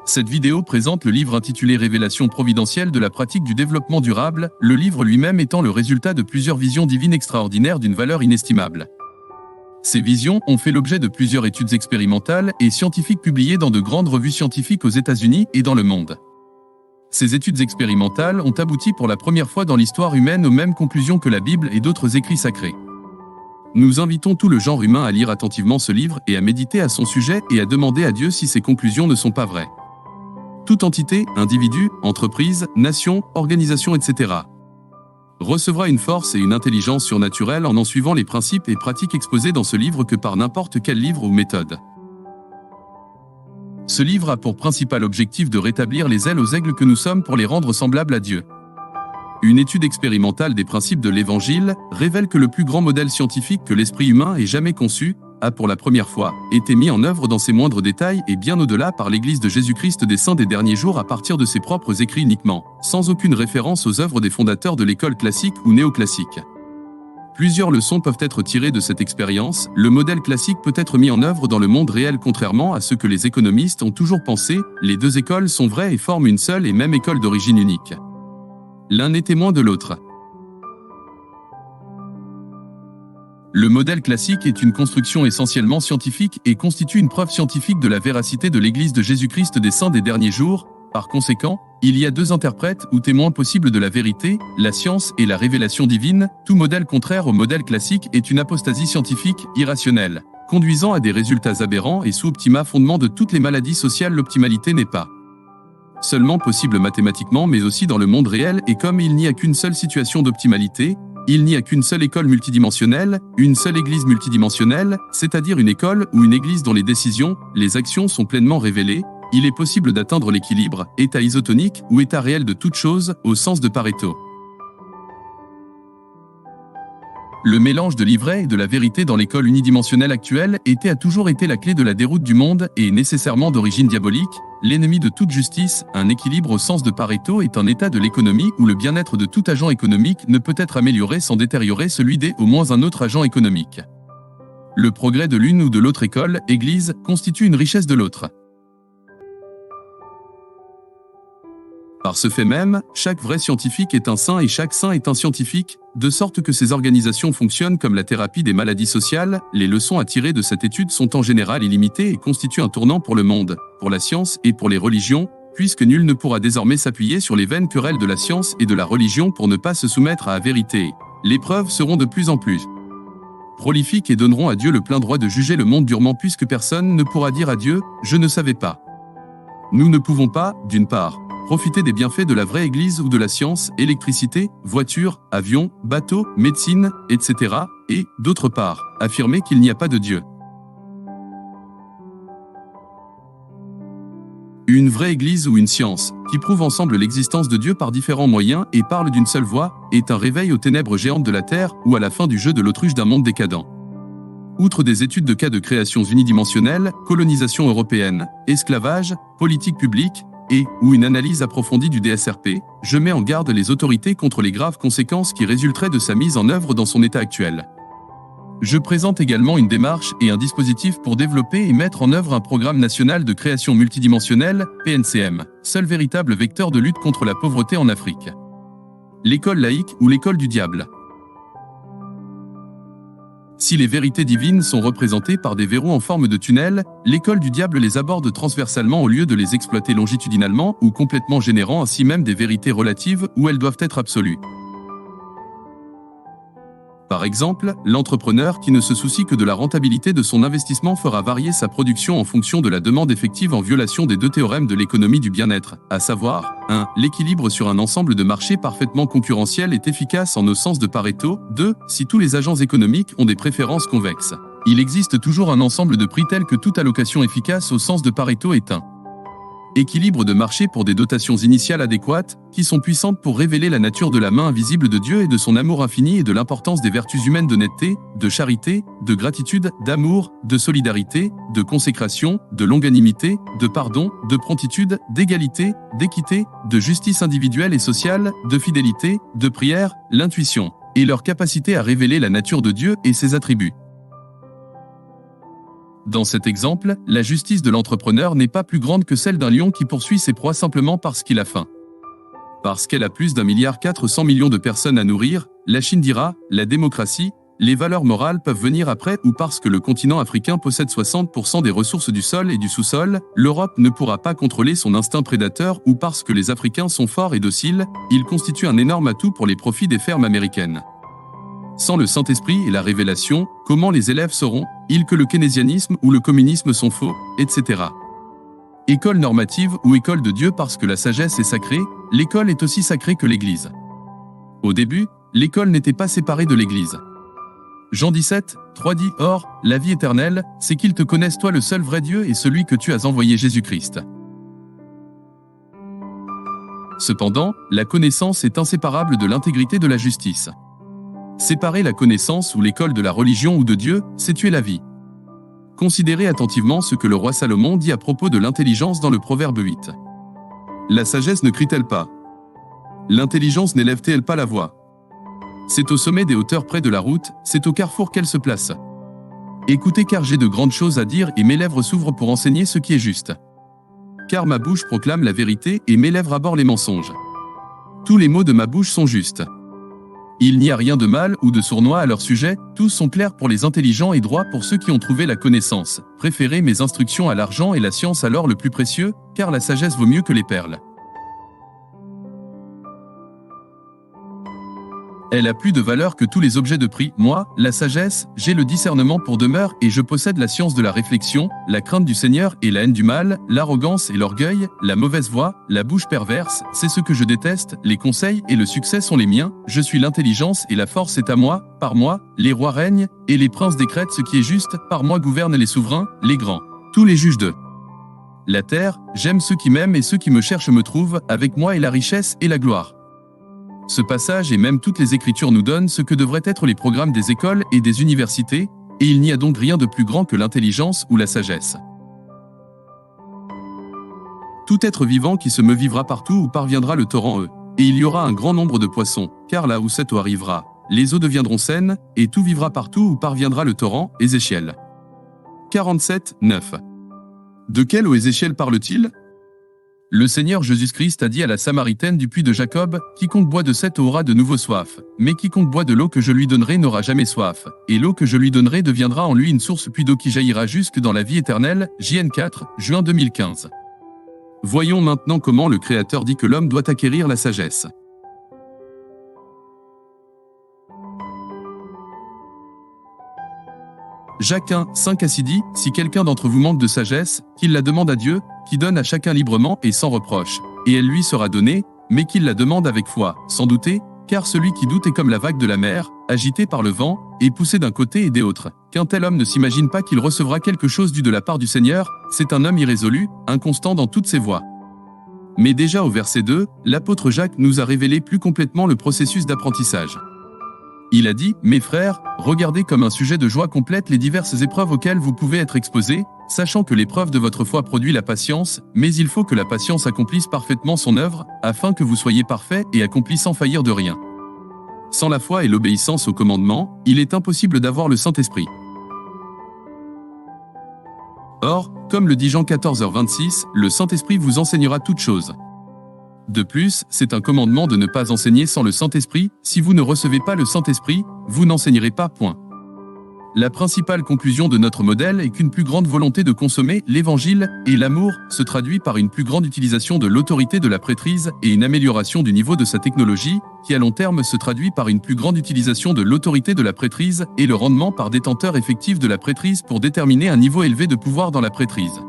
Cette vidéo présente le livre intitulé Révélation providentielle de la pratique du développement durable, le livre lui-même étant le résultat de plusieurs visions divines extraordinaires d'une valeur inestimable. Ces visions ont fait l'objet de plusieurs études expérimentales et scientifiques publiées dans de grandes revues scientifiques aux États-Unis et dans le monde. Ces études expérimentales ont abouti pour la première fois dans l'histoire humaine aux mêmes conclusions que la Bible et d'autres écrits sacrés. Nous invitons tout le genre humain à lire attentivement ce livre et à méditer à son sujet et à demander à Dieu si ces conclusions ne sont pas vraies. Toute entité, individu, entreprise, nation, organisation, etc. recevra une force et une intelligence surnaturelle en suivant les principes et pratiques exposés dans ce livre que par n'importe quel livre ou méthode. Ce livre a pour principal objectif de rétablir les ailes aux aigles que nous sommes pour les rendre semblables à Dieu. Une étude expérimentale des principes de l'Évangile révèle que le plus grand modèle scientifique que l'esprit humain ait jamais conçu a pour la première fois été mis en œuvre dans ses moindres détails et bien au-delà par l'Église de Jésus-Christ des Saints des derniers jours à partir de ses propres écrits uniquement, sans aucune référence aux œuvres des fondateurs de l'école classique ou néoclassique. Plusieurs leçons peuvent être tirées de cette expérience. Le modèle classique peut être mis en œuvre dans le monde réel contrairement à ce que les économistes ont toujours pensé, les deux écoles sont vraies et forment une seule et même école d'origine unique. L'un est témoin de l'autre. Le modèle classique est une construction essentiellement scientifique et constitue une preuve scientifique de la véracité de l'Église de Jésus-Christ des Saints des derniers jours. Par conséquent, il y a deux interprètes ou témoins possibles de la vérité, la science et la révélation divine. Tout modèle contraire au modèle classique est une apostasie scientifique irrationnelle, conduisant à des résultats aberrants et sous-optima fondement de toutes les maladies sociales. L'optimalité n'est pas seulement possible mathématiquement mais aussi dans le monde réel et comme il n'y a qu'une seule situation d'optimalité, il n'y a qu'une seule école multidimensionnelle, une seule église multidimensionnelle, c'est-à-dire une école ou une église dont les décisions, les actions sont pleinement révélées. Il est possible d'atteindre l'équilibre, état isotonique ou état réel de toute chose, au sens de Pareto. Le mélange de l'ivraie et de la vérité dans l'école unidimensionnelle actuelle a toujours été la clé de la déroute du monde et est nécessairement d'origine diabolique. L'ennemi de toute justice, un équilibre au sens de Pareto est un état de l'économie où le bien-être de tout agent économique ne peut être amélioré sans détériorer celui des au moins un autre agent économique. Le progrès de l'une ou de l'autre école, église, constitue une richesse de l'autre. Par ce fait même, chaque vrai scientifique est un saint et chaque saint est un scientifique, de sorte que ces organisations fonctionnent comme la thérapie des maladies sociales. Les leçons à tirer de cette étude sont en général illimitées et constituent un tournant pour le monde, pour la science et pour les religions, puisque nul ne pourra désormais s'appuyer sur les vaines querelles de la science et de la religion pour ne pas se soumettre à la vérité. Les preuves seront de plus en plus prolifiques et donneront à Dieu le plein droit de juger le monde durement puisque personne ne pourra dire à Dieu « Je ne savais pas ». Nous ne pouvons pas, d'une part, profiter des bienfaits de la vraie Église ou de la science, électricité, voitures, avions, bateaux, médecine, etc. et, d'autre part, affirmer qu'il n'y a pas de Dieu. Une vraie Église ou une science, qui prouve ensemble l'existence de Dieu par différents moyens et parle d'une seule voix, est un réveil aux ténèbres géantes de la Terre ou à la fin du jeu de l'autruche d'un monde décadent. Outre des études de cas de créations unidimensionnelles, colonisation européenne, esclavage, politique publique, ou une analyse approfondie du DSRP, je mets en garde les autorités contre les graves conséquences qui résulteraient de sa mise en œuvre dans son état actuel. Je présente également une démarche et un dispositif pour développer et mettre en œuvre un programme national de création multidimensionnelle, PNCM, seul véritable vecteur de lutte contre la pauvreté en Afrique. L'école laïque ou l'école du diable. Si les vérités divines sont représentées par des verrous en forme de tunnel, l'école du diable les aborde transversalement au lieu de les exploiter longitudinalement ou complètement, générant ainsi même des vérités relatives où elles doivent être absolues. Par exemple, l'entrepreneur qui ne se soucie que de la rentabilité de son investissement fera varier sa production en fonction de la demande effective en violation des deux théorèmes de l'économie du bien-être, à savoir 1. L'équilibre sur un ensemble de marchés parfaitement concurrentiel est efficace en au sens de Pareto. 2. Si tous les agents économiques ont des préférences convexes, il existe toujours un ensemble de prix tel que toute allocation efficace au sens de Pareto est 1. Équilibre de marché pour des dotations initiales adéquates, qui sont puissantes pour révéler la nature de la main invisible de Dieu et de son amour infini et de l'importance des vertus humaines d'honnêteté, de charité, de gratitude, d'amour, de solidarité, de consécration, de longanimité, de pardon, de promptitude, d'égalité, d'équité, de justice individuelle et sociale, de fidélité, de prière, l'intuition, et leur capacité à révéler la nature de Dieu et ses attributs. Dans cet exemple, la justice de l'entrepreneur n'est pas plus grande que celle d'un lion qui poursuit ses proies simplement parce qu'il a faim. Parce qu'elle a plus d'1,4 milliard de personnes à nourrir, la Chine dira « la démocratie », les valeurs morales peuvent venir après, ou parce que le continent africain possède 60% des ressources du sol et du sous-sol, l'Europe ne pourra pas contrôler son instinct prédateur, ou parce que les Africains sont forts et dociles, ils constituent un énorme atout pour les profits des fermes américaines. Sans le Saint-Esprit et la révélation, comment les élèves sauront-ils que le keynésianisme ou le communisme sont faux, etc. École normative ou école de Dieu parce que la sagesse est sacrée, l'école est aussi sacrée que l'Église. Au début, l'école n'était pas séparée de l'Église. Jean 17, 3 dit « Or, la vie éternelle, c'est qu'ils te connaissent toi le seul vrai Dieu et celui que tu as envoyé Jésus-Christ. » Cependant, la connaissance est inséparable de l'intégrité de la justice. Séparer la connaissance ou l'école de la religion ou de Dieu, c'est tuer la vie. Considérez attentivement ce que le roi Salomon dit à propos de l'intelligence dans le Proverbe 8. La sagesse ne crie-t-elle pas? L'intelligence n'élève-t-elle pas la voix? C'est au sommet des hauteurs près de la route, c'est au carrefour qu'elle se place. Écoutez car j'ai de grandes choses à dire et mes lèvres s'ouvrent pour enseigner ce qui est juste. Car ma bouche proclame la vérité et mes lèvres abhorrent les mensonges. Tous les mots de ma bouche sont justes. Il n'y a rien de mal ou de sournois à leur sujet, tous sont clairs pour les intelligents et droits pour ceux qui ont trouvé la connaissance. Préférez mes instructions à l'argent et la science à l'or le plus précieux, car la sagesse vaut mieux que les perles. Elle a plus de valeur que tous les objets de prix. Moi, la sagesse, j'ai le discernement pour demeure et je possède la science de la réflexion, la crainte du Seigneur et la haine du mal, l'arrogance et l'orgueil, la mauvaise voix, la bouche perverse, c'est ce que je déteste, les conseils et le succès sont les miens, je suis l'intelligence et la force est à moi, par moi, les rois règnent, et les princes décrètent ce qui est juste, par moi gouvernent les souverains, les grands, tous les juges de la terre, j'aime ceux qui m'aiment et ceux qui me cherchent me trouvent, avec moi est la richesse et la gloire. Ce passage et même toutes les Écritures nous donnent ce que devraient être les programmes des écoles et des universités, et il n'y a donc rien de plus grand que l'intelligence ou la sagesse. Tout être vivant qui se meut vivra partout où parviendra le torrent et il y aura un grand nombre de poissons, car là où cette eau arrivera, les eaux deviendront saines, et tout vivra partout où parviendra le torrent. Ézéchiel 47, 9. De quelle eau Ézéchiel parle-t-il? Le Seigneur Jésus-Christ a dit à la Samaritaine du puits de Jacob, « Quiconque boit de cette eau aura de nouveau soif, mais quiconque boit de l'eau que je lui donnerai n'aura jamais soif, et l'eau que je lui donnerai deviendra en lui une source puis d'eau qui jaillira jusque dans la vie éternelle. » JN 4, juin 2015. Voyons maintenant comment le Créateur dit que l'homme doit acquérir la sagesse. Jacques 1, 5 ainsi dit, « Si quelqu'un d'entre vous manque de sagesse, qu'il la demande à Dieu, qui donne à chacun librement et sans reproche, et elle lui sera donnée, mais qu'il la demande avec foi, sans douter, car celui qui doute est comme la vague de la mer, agitée par le vent, et poussée d'un côté et des autres. Qu'un tel homme ne s'imagine pas qu'il recevra quelque chose dû de la part du Seigneur, c'est un homme irrésolu, inconstant dans toutes ses voies. » Mais déjà au verset 2, l'apôtre Jacques nous a révélé plus complètement le processus d'apprentissage. Il a dit, « Mes frères, regardez comme un sujet de joie complète les diverses épreuves auxquelles vous pouvez être exposés, sachant que l'épreuve de votre foi produit la patience, mais il faut que la patience accomplisse parfaitement son œuvre, afin que vous soyez parfaits et accomplis sans faillir de rien. Sans la foi et l'obéissance au commandement, il est impossible d'avoir le Saint-Esprit. » Or, comme le dit Jean 14h26, le Saint-Esprit vous enseignera toutes choses. De plus, c'est un commandement de ne pas enseigner sans le Saint-Esprit. Si vous ne recevez pas le Saint-Esprit, vous n'enseignerez pas, point. La principale conclusion de notre modèle est qu'une plus grande volonté de consommer l'Évangile et l'amour se traduit par une plus grande utilisation de l'autorité de la prêtrise et une amélioration du niveau de sa technologie, qui à long terme se traduit par une plus grande utilisation de l'autorité de la prêtrise et le rendement par détenteur effectif de la prêtrise pour déterminer un niveau élevé de pouvoir dans la prêtrise.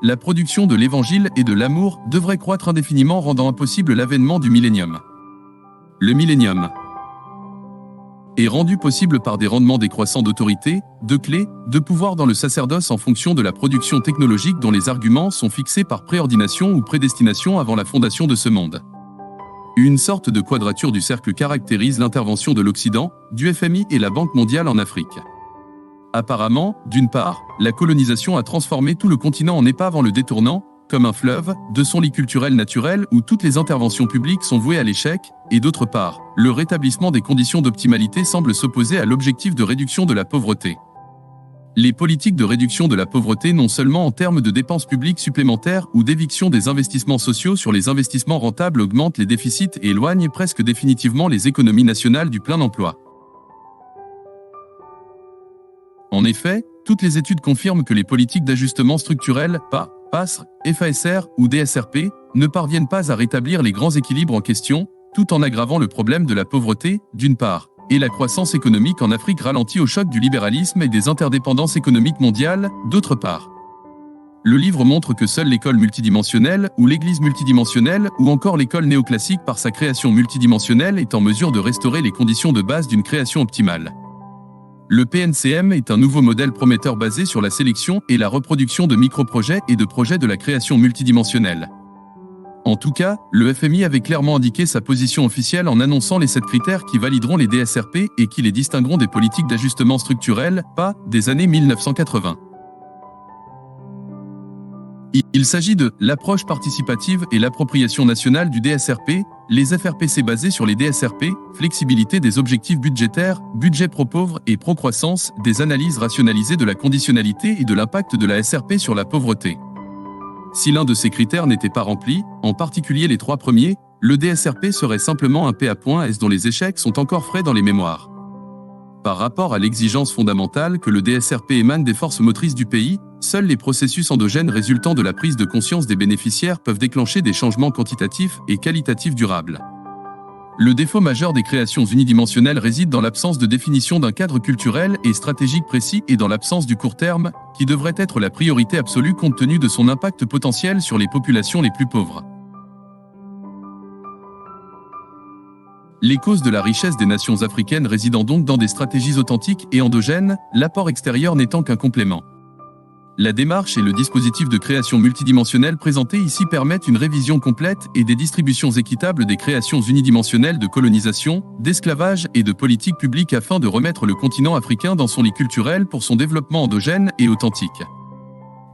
La production de l'Évangile et de l'amour devrait croître indéfiniment, rendant impossible l'avènement du millénium. Le millénium est rendu possible par des rendements décroissants d'autorité, de clés, de pouvoir dans le sacerdoce en fonction de la production technologique dont les arguments sont fixés par préordination ou prédestination avant la fondation de ce monde. Une sorte de quadrature du cercle caractérise l'intervention de l'Occident, du FMI et la Banque mondiale en Afrique. Apparemment, d'une part, la colonisation a transformé tout le continent en épave en le détournant, comme un fleuve, de son lit culturel naturel où toutes les interventions publiques sont vouées à l'échec, et d'autre part, le rétablissement des conditions d'optimalité semble s'opposer à l'objectif de réduction de la pauvreté. Les politiques de réduction de la pauvreté non seulement en termes de dépenses publiques supplémentaires ou d'éviction des investissements sociaux sur les investissements rentables augmentent les déficits et éloignent presque définitivement les économies nationales du plein emploi. En effet, toutes les études confirment que les politiques d'ajustement structurel, PA, PASR, FASR ou DSRP, ne parviennent pas à rétablir les grands équilibres en question, tout en aggravant le problème de la pauvreté, d'une part, et la croissance économique en Afrique ralentie au choc du libéralisme et des interdépendances économiques mondiales, d'autre part. Le livre montre que seule l'école multidimensionnelle, ou l'église multidimensionnelle, ou encore l'école néoclassique par sa création multidimensionnelle est en mesure de restaurer les conditions de base d'une création optimale. Le PNCM est un nouveau modèle prometteur basé sur la sélection et la reproduction de microprojets et de projets de la création multidimensionnelle. En tout cas, le FMI avait clairement indiqué sa position officielle en annonçant les 7 critères qui valideront les DSRP et qui les distingueront des politiques d'ajustement structurel, PA, des années 1980. Il s'agit de l'approche participative et l'appropriation nationale du DSRP, les FRPC basés sur les DSRP, flexibilité des objectifs budgétaires, budget pro-pauvre et pro-croissance, des analyses rationalisées de la conditionnalité et de l'impact de la SRP sur la pauvreté. Si l'un de ces critères n'était pas rempli, en particulier les 3 premiers, le DSRP serait simplement un PA.S dont les échecs sont encore frais dans les mémoires. Par rapport à l'exigence fondamentale que le DSRP émane des forces motrices du pays, seuls les processus endogènes résultant de la prise de conscience des bénéficiaires peuvent déclencher des changements quantitatifs et qualitatifs durables. Le défaut majeur des créations unidimensionnelles réside dans l'absence de définition d'un cadre culturel et stratégique précis et dans l'absence du court terme, qui devrait être la priorité absolue compte tenu de son impact potentiel sur les populations les plus pauvres. Les causes de la richesse des nations africaines résidant donc dans des stratégies authentiques et endogènes, l'apport extérieur n'étant qu'un complément. La démarche et le dispositif de création multidimensionnelle présentés ici permettent une révision complète et des distributions équitables des créations unidimensionnelles de colonisation, d'esclavage et de politique publique afin de remettre le continent africain dans son lit culturel pour son développement endogène et authentique.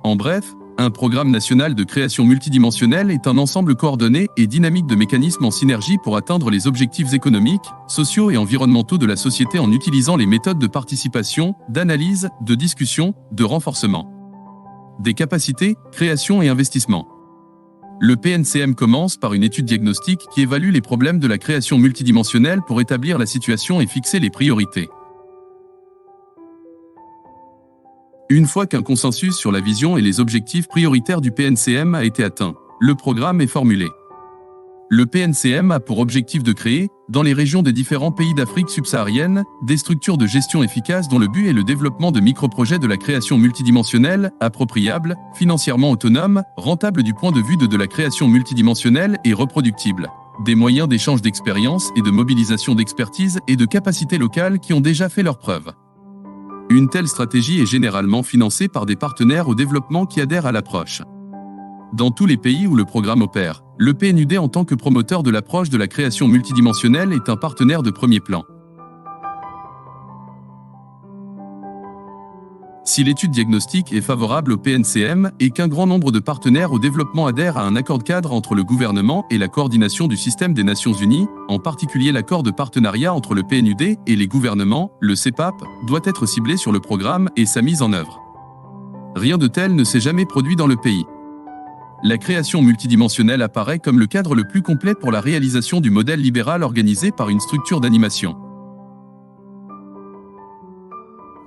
En bref, un programme national de création multidimensionnelle est un ensemble coordonné et dynamique de mécanismes en synergie pour atteindre les objectifs économiques, sociaux et environnementaux de la société en utilisant les méthodes de participation, d'analyse, de discussion, de renforcement des capacités, création et investissement. Le PNCM commence par une étude diagnostique qui évalue les problèmes de la création multidimensionnelle pour établir la situation et fixer les priorités. Une fois qu'un consensus sur la vision et les objectifs prioritaires du PNCM a été atteint, le programme est formulé. Le PNCM a pour objectif de créer, dans les régions des différents pays d'Afrique subsaharienne, des structures de gestion efficaces dont le but est le développement de microprojets de la création multidimensionnelle, appropriables, financièrement autonomes, rentables du point de vue de la création multidimensionnelle et reproductibles. Des moyens d'échange d'expériences et de mobilisation d'expertise et de capacités locales qui ont déjà fait leurs preuves. Une telle stratégie est généralement financée par des partenaires au développement qui adhèrent à l'approche. Dans tous les pays où le programme opère, le PNUD en tant que promoteur de l'approche de la création multidimensionnelle est un partenaire de premier plan. Si l'étude diagnostique est favorable au PNCM et qu'un grand nombre de partenaires au développement adhèrent à un accord cadre entre le gouvernement et la coordination du système des Nations Unies, en particulier l'accord de partenariat entre le PNUD et les gouvernements, le CEPAP, doit être ciblé sur le programme et sa mise en œuvre. Rien de tel ne s'est jamais produit dans le pays. La création multidimensionnelle apparaît comme le cadre le plus complet pour la réalisation du modèle libéral organisé par une structure d'animation.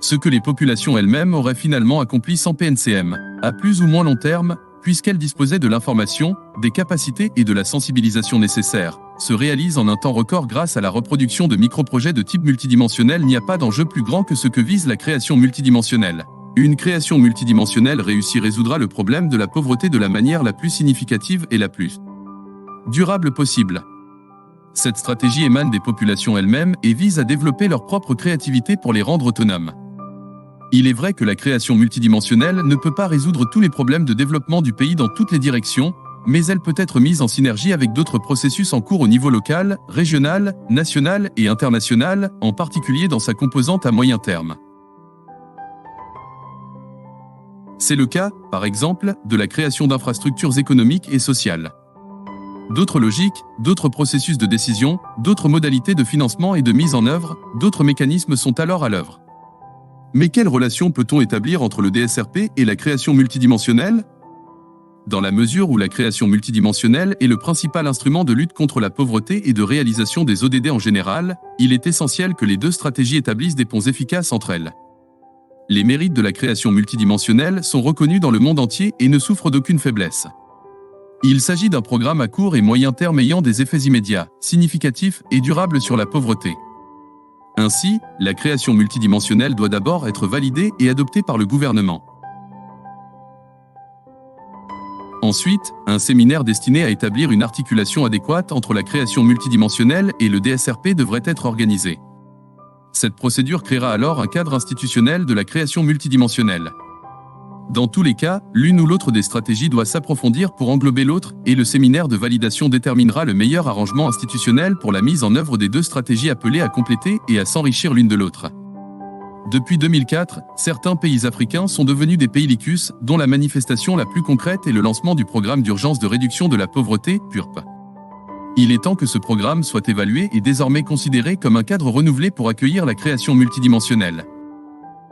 Ce que les populations elles-mêmes auraient finalement accompli sans PNCM, à plus ou moins long terme, puisqu'elles disposaient de l'information, des capacités et de la sensibilisation nécessaires, se réalise en un temps record grâce à la reproduction de microprojets de type multidimensionnel. Il n'y a pas d'enjeu plus grand que ce que vise la création multidimensionnelle. Une création multidimensionnelle réussie résoudra le problème de la pauvreté de la manière la plus significative et la plus durable possible. Cette stratégie émane des populations elles-mêmes et vise à développer leur propre créativité pour les rendre autonomes. Il est vrai que la création multidimensionnelle ne peut pas résoudre tous les problèmes de développement du pays dans toutes les directions, mais elle peut être mise en synergie avec d'autres processus en cours au niveau local, régional, national et international, en particulier dans sa composante à moyen terme. C'est le cas, par exemple, de la création d'infrastructures économiques et sociales. D'autres logiques, d'autres processus de décision, d'autres modalités de financement et de mise en œuvre, d'autres mécanismes sont alors à l'œuvre. Mais quelle relation peut-on établir entre le DSRP et la création multidimensionnelle? Dans la mesure où la création multidimensionnelle est le principal instrument de lutte contre la pauvreté et de réalisation des ODD en général, il est essentiel que les deux stratégies établissent des ponts efficaces entre elles. Les mérites de la création multidimensionnelle sont reconnus dans le monde entier et ne souffrent d'aucune faiblesse. Il s'agit d'un programme à court et moyen terme ayant des effets immédiats, significatifs et durables sur la pauvreté. Ainsi, la création multidimensionnelle doit d'abord être validée et adoptée par le gouvernement. Ensuite, un séminaire destiné à établir une articulation adéquate entre la création multidimensionnelle et le DSRP devrait être organisé. Cette procédure créera alors un cadre institutionnel de la création multidimensionnelle. Dans tous les cas, l'une ou l'autre des stratégies doit s'approfondir pour englober l'autre, et le séminaire de validation déterminera le meilleur arrangement institutionnel pour la mise en œuvre des deux stratégies appelées à compléter et à s'enrichir l'une de l'autre. Depuis 2004, certains pays africains sont devenus des pays LICUS, dont la manifestation la plus concrète est le lancement du programme d'urgence de réduction de la pauvreté, PURP. Il est temps que ce programme soit évalué et désormais considéré comme un cadre renouvelé pour accueillir la création multidimensionnelle.